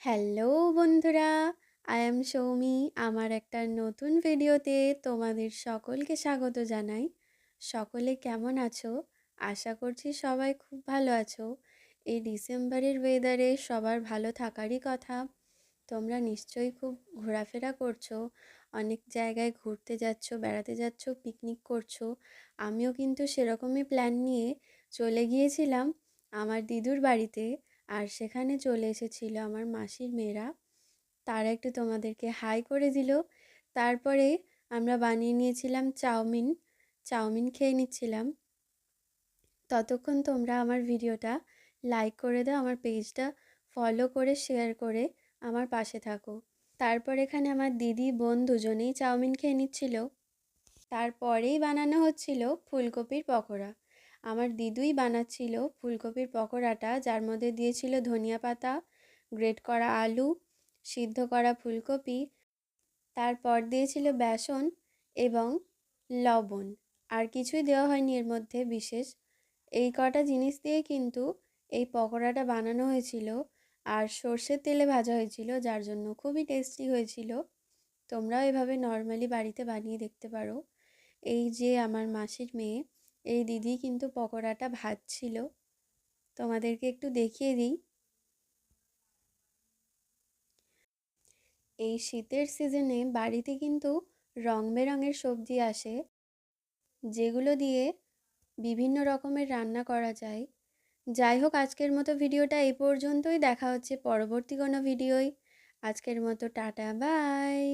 Hello বন্ধুরা, I am Soumi. আমার একটা নতুন ভিডিওতে তোমাদের সকলকে স্বাগত জানাই। সকলে কেমন আছো? আশা করছি সবাই খুব ভালো আছো। এই ডিসেম্বরের ওয়েদারে সবার ভালো থাকারই কথা। তোমরা নিশ্চয়ই খুব ঘোরাফেরা করছো, অনেক জায়গায় ঘুরতে যাচ্ছো, বেড়াতে যাচ্ছো, পিকনিক করছো। আমিও কিন্তু সেরকমই প্ল্যান নিয়ে চলে গিয়েছিলাম আমার দিদুর বাড়িতে। আর সেখানে চলে এসেছিল আমার মাসির মেয়েরা। তারা একটু তোমাদেরকে হাই করে দিল। তারপরে আমরা বানিয়ে নিয়েছিলাম চাউমিন। চাউমিন খেয়ে নিচ্ছিলাম। ততক্ষণ তোমরা আমার ভিডিওটা লাইক করে দাও, আমার পেজটা ফলো করে শেয়ার করে আমার পাশে থাকো। তারপর এখানে আমার দিদি বোন দুজনেই চাউমিন খেয়ে নিচ্ছিল। তারপরেই বানানো হচ্ছিল ফুলকপির পকোড়া। আমার দিদুই বানাচ্ছিল ফুলকপির পকোড়াটা, যার মধ্যে দিয়েছিল ধনিয়া পাতা, গ্রেট করা আলু, সিদ্ধ করা ফুলকপি, তারপর দিয়েছিল বেসন এবং লবণ। আর কিছুই দেওয়া হয়নি এর মধ্যে বিশেষ। এই কটা জিনিস দিয়ে কিন্তু এই পকোড়াটা বানানো হয়েছিল। আর সর্ষের তেলে ভাজা হয়েছিল, যার জন্য খুবই টেস্টি হয়েছিল। তোমরাও এভাবে নর্মালি বাড়িতে বানিয়ে দেখতে পারো। এই যে আমার মাসির মেয়ে, এই দিদি কিন্তু পকোড়াটা ভাজছিল। তোমাদেরকে একটু দেখিয়ে দিই। এই শীতের সিজনে বাড়িতে কিন্তু রং বেরঙের সবজি আসে, যেগুলো দিয়ে বিভিন্ন রকমের রান্না করা যায়। যাই হোক, আজকের মতো ভিডিওটা এই পর্যন্তই। দেখা হচ্ছে পরবর্তী কোনো ভিডিওয়। আজকের মতো টাটা, বাই।